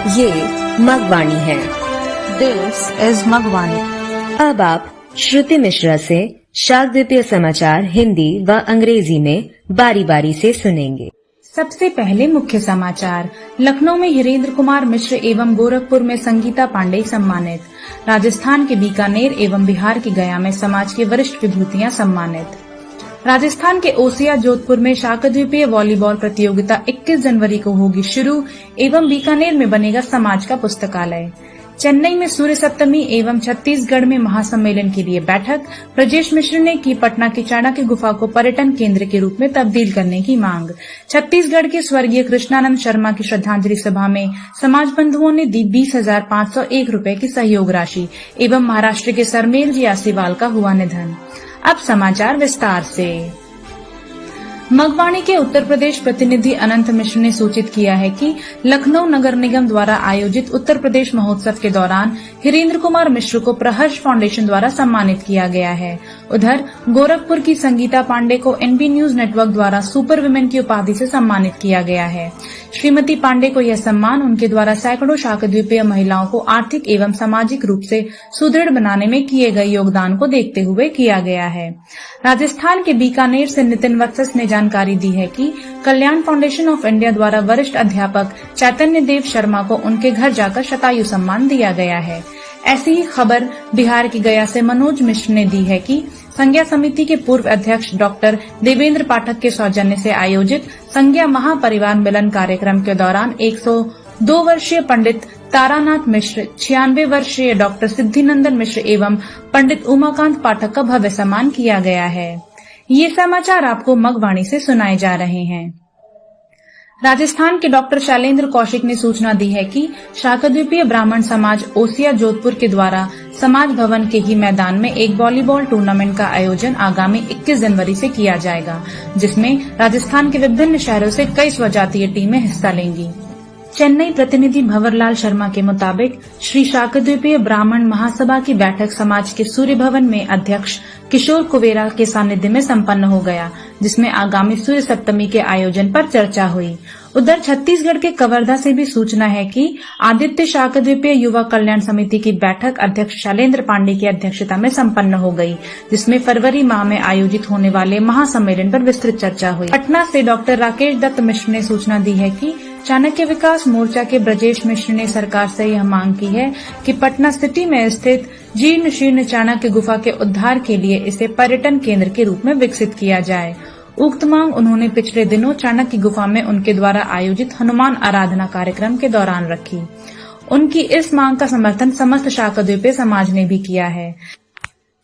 ये मगवाणी है। This is मगवाणी। अब आप श्रुति मिश्रा से शाकद्वीपीय समाचार हिंदी व अंग्रेजी में बारी बारी से सुनेंगे। सबसे पहले मुख्य समाचार। लखनऊ में हिरेंद्र कुमार मिश्र एवं गोरखपुर में संगीता पांडे सम्मानित। राजस्थान के बीकानेर एवं बिहार के गया में समाज के वरिष्ठ विभूतियां सम्मानित। राजस्थान के ओसिया जोधपुर में शाकद्वीपीय वॉलीबॉल प्रतियोगिता 21 जनवरी को होगी शुरू एवं बीकानेर में बनेगा समाज का पुस्तकालय। चेन्नई में सूर्य सप्तमी एवं छत्तीसगढ़ में महासम्मेलन के लिए बैठक। ब्रजेश मिश्र ने की पटना की चाणक्य गुफा को पर्यटन केंद्र के रूप में तब्दील करने की मांग। छत्तीसगढ़ के स्वर्गीय कृष्णानंद शर्मा की श्रद्धांजलि सभा में समाज बंधुओं ने दी 20,501 रूपये की सहयोग राशि एवं महाराष्ट्र के सरमेल जी आसीवाल का हुआ निधन। अब समाचार विस्तार से। मगवाणी के उत्तर प्रदेश प्रतिनिधि अनंत मिश्र ने सूचित किया है कि लखनऊ नगर निगम द्वारा आयोजित उत्तर प्रदेश महोत्सव के दौरान हिरेंद्र कुमार मिश्र को प्रहर्ष फाउंडेशन द्वारा सम्मानित किया गया है। उधर गोरखपुर की संगीता पांडे को एनबी न्यूज नेटवर्क द्वारा सुपर वुमेन की उपाधि से सम्मानित किया गया है। श्रीमती पांडे को यह सम्मान उनके द्वारा सैकड़ों शाकद्वीपीय महिलाओं को आर्थिक एवं सामाजिक रूप से सुदृढ़ बनाने में किए गए योगदान को देखते हुए किया गया है। राजस्थान के बीकानेर से नितिन वत्स ने जानकारी दी है कि कल्याण फाउंडेशन ऑफ इंडिया द्वारा वरिष्ठ अध्यापक चैतन्य देव शर्मा को उनके घर जाकर शतायु सम्मान दिया गया है। ऐसी ही खबर बिहार की गया से मनोज मिश्र ने दी है कि संज्ञा समिति के पूर्व अध्यक्ष डॉक्टर देवेंद्र पाठक के सौजन्य से आयोजित संज्ञा महापरिवार मिलन कार्यक्रम के दौरान 102 वर्षीय पंडित तारानाथ मिश्र, 96 वर्षीय डॉक्टर सिद्धिनंदन मिश्र एवं पंडित उमाकांत पाठक का भव्य सम्मान किया गया है। ये समाचार आपको मगवाणी से सुनाए जा रहे हैं। राजस्थान के डॉक्टर शैलेंद्र कौशिक ने सूचना दी है कि शाकद्वीपीय ब्राह्मण समाज ओसिया जोधपुर के द्वारा समाज भवन के ही मैदान में एक वॉलीबॉल टूर्नामेंट का आयोजन आगामी 21 जनवरी से किया जाएगा, जिसमें राजस्थान के विभिन्न शहरों से कई स्वजातीय टीमें हिस्सा लेंगी। चेन्नई प्रतिनिधि भंवरलाल शर्मा के मुताबिक श्री शाकद्वीपीय ब्राह्मण महासभा की बैठक समाज के सूर्य भवन में अध्यक्ष किशोर कुबेरा के सानिध्य में संपन्न हो गया, जिसमें आगामी सूर्य सप्तमी के आयोजन पर चर्चा हुई। उधर छत्तीसगढ़ के कवर्धा से भी सूचना है कि आदित्य शाकद्वीपीय युवा कल्याण समिति की बैठक अध्यक्ष शैलेंद्र पांडे की अध्यक्षता में संपन्न हो गई, जिसमें फरवरी माह में आयोजित होने वाले महासम्मेलन पर विस्तृत चर्चा हुई। पटना से डॉक्टर राकेश दत्त मिश्र ने सूचना दी है कि चाणक्य विकास मोर्चा के ब्रजेश मिश्र ने सरकार से यह मांग की है कि पटना सिटी में स्थित जीर्ण शीर्ण चाणक्य गुफा के उद्धार के लिए इसे पर्यटन केंद्र के रूप में विकसित किया जाए। उक्त मांग उन्होंने पिछले दिनों चाणक्य गुफा में उनके द्वारा आयोजित हनुमान आराधना कार्यक्रम के दौरान रखी। उनकी इस मांग का समर्थन समस्त शाकद्वीपीय समाज ने भी किया है।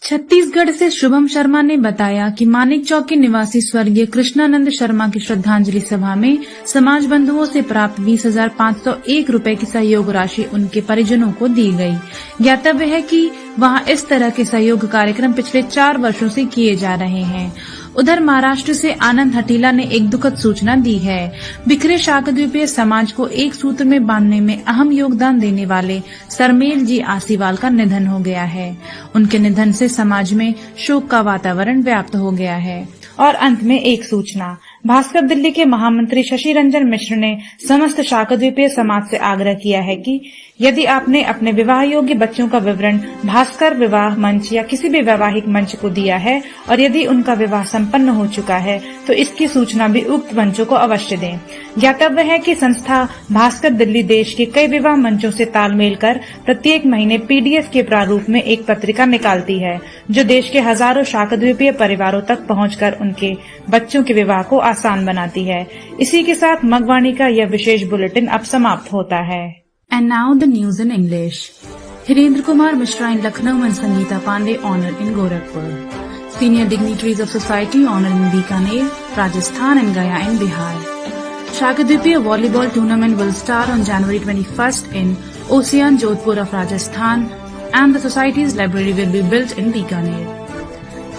छत्तीसगढ़ से शुभम शर्मा ने बताया कि मानिक चौक के निवासी स्वर्गीय कृष्णानंद शर्मा की श्रद्धांजलि सभा में समाज बंधुओं से प्राप्त 20,501 रूपये की सहयोग राशि उनके परिजनों को दी गई। ज्ञातव्य है कि वहां इस तरह के सहयोग कार्यक्रम पिछले 4 वर्षों से किए जा रहे हैं। उधर महाराष्ट्र से आनंद हटीला ने एक दुखद सूचना दी है। बिखरे शाकद्वीपीय समाज को एक सूत्र में बांधने में अहम योगदान देने वाले सरमेल जी आसीवाल का निधन हो गया है। उनके निधन से समाज में शोक का वातावरण व्याप्त हो गया है। और अंत में एक सूचना। भास्कर दिल्ली के महामंत्री शशि रंजन मिश्र ने समस्त शाकद्वीपीय समाज से आग्रह किया है कि यदि आपने अपने विवाह योग्य बच्चों का विवरण भास्कर विवाह मंच या किसी भी वैवाहिक मंच को दिया है और यदि उनका विवाह संपन्न हो चुका है तो इसकी सूचना भी उक्त मंचों को अवश्य दें। ज्ञातव्य है कि संस्था भास्कर दिल्ली देश के कई विवाह मंचों से तालमेल कर प्रत्येक महीने पीडीएफ के प्रारूप में एक पत्रिका निकालती है, जो देश के हजारों शाकद्वीपीय परिवारों तक पहुंचकर उनके बच्चों के विवाह को आसान बनाती है। इसी के साथ मगवाणी का यह विशेष बुलेटिन अब समाप्त होता है। And now the news in English. Hirendra Kumar Mishra in Lucknow and Sangeeta Pandey honored in Gorakhpur. Senior dignitaries of society honored in Bikaner, Rajasthan and Gaya in Bihar. Shakadweepiya volleyball tournament will start on January 21st in Ocean Jodhpur of Rajasthan and the society's library will be built in Bikaner.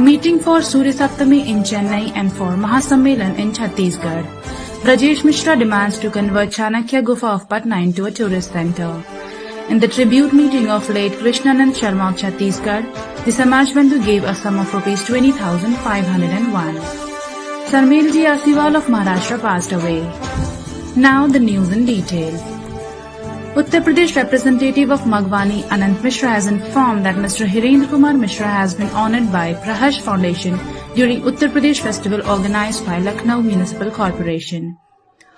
Meeting for Surya Saptami in Chennai and for Mahasammelan in Chhattisgarh. Brajesh Mishra demands to convert Chanakya Gufa of Patna into a tourist center. In the tribute meeting of late Krishnanand Sharma of Chhattisgarh, the Samaj Bandhu gave a sum of Rs 20,501. Sarmel Ji Asiwal of Maharashtra passed away. Now the news in detail. Uttar Pradesh representative of Magwani, Anant Mishra, has informed that Mr. Hirendra Kumar Mishra has been honoured by Praharsh Foundation during Uttar Pradesh festival organised by Lucknow Municipal Corporation.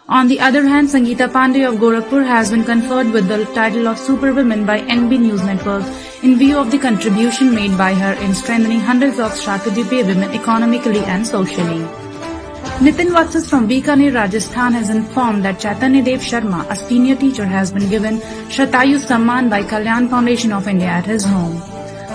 On the other hand, Sangeeta Pandey of Gorakhpur has been conferred with the title of Superwoman by NB News Network in view of the contribution made by her in strengthening hundreds of Shakadweepiya women economically and socially. Nitin Vatsas from Bikaner, Rajasthan has informed that Chaitanya Dev Sharma, a senior teacher, has been given Shatayu Samman by Kalyan Foundation of India at his home.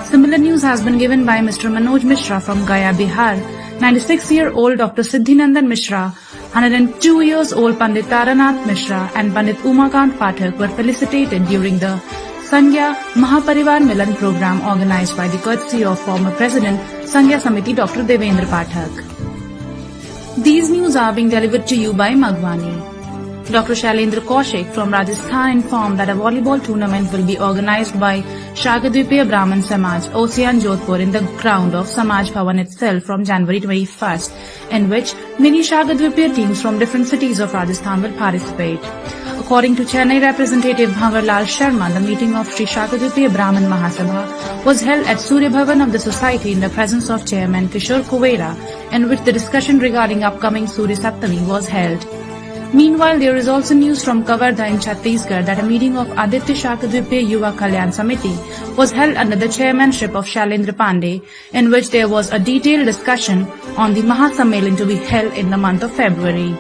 Similar news has been given by Mr. Manoj Mishra from Gaya, Bihar. 96-year-old Dr. Siddhinandan Mishra, 102 years old Pandit Taranath Mishra and Pandit Umakant Pathak were felicitated during the Sangya Mahaparivar Milan program organized by the courtesy of former President Sangya Samiti Dr. Devendra Pathak. These news are being delivered to you by Magwani. Dr. Shailendra Kaushik from Rajasthan informed that a volleyball tournament will be organized by Shakadweepiya Brahman Samaj, Ocean Jodhpur in the ground of Samaj Bhavan itself from January 21st, in which many Shakadweepiya teams from different cities of Rajasthan will participate. According to Chennai representative Bhanwarlal Sharma, the meeting of Sri Shakadweepiya Brahman Mahasabha was held at Surya Bhavan of the society in the presence of Chairman Kishore Kuvera, in which the discussion regarding upcoming Surya Saptami was held. Meanwhile, there is also news from Kavardha in Chhattisgarh that a meeting of Aditya Shakadweepiya Yuva Kalyan Samiti was held under the chairmanship of Shailendra Pandey, in which there was a detailed discussion on the Mahasammelan to be held in the month of February.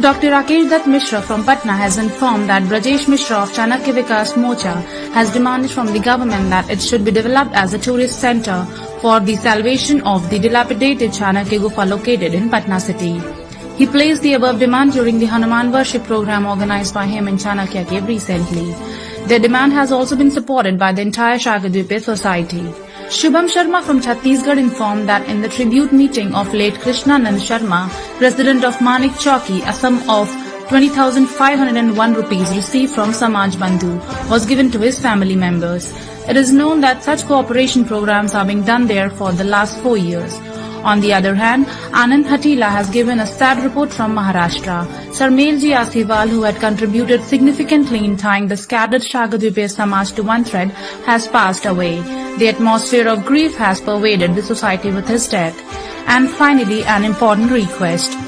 Dr. Rakesh Dutt Mishra from Patna has informed that Brajesh Mishra of Chanakya Vikas Morcha has demanded from the government that it should be developed as a tourist centre for the salvation of the dilapidated Chanakya Gufa located in Patna city. He placed the above demand during the Hanuman worship program organized by him in Chanakya Cave recently. Their demand has also been supported by the entire Shakadweepiya society. Shubham Sharma from Chhattisgarh informed that in the tribute meeting of late Krishna Nand Sharma, resident of Manik Chowki, a sum of 20,501 rupees received from Samaj Bandhu was given to his family members. It is known that such cooperation programs are being done there for the last 4 years. On the other hand, Anand Hatila has given a sad report from Maharashtra. Sarmelji Asiwal, who had contributed significantly in tying the scattered Shakadweepiya Samaj to one thread, has passed away. The atmosphere of grief has pervaded the society with his death. And finally, an important request.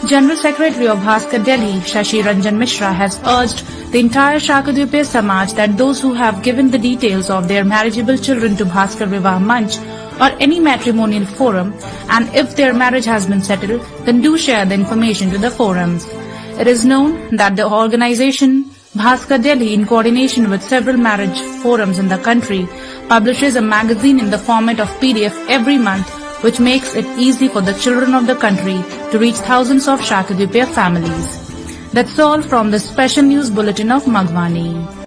General Secretary of Bhaskar Delhi, Shashi Ranjan Mishra, has urged the entire Shakadweepiya Samaj that those who have given the details of their marriageable children to Bhaskar Vivah Manch or any matrimonial forum, and if their marriage has been settled, then do share the information to the forums. It is known that the organization Bhaskar Delhi, in coordination with several marriage forums in the country, publishes a magazine in the format of PDF every month, which makes it easy for the children of the country to reach thousands of Shakadweepiya families. That's all from the special news bulletin of Magwani.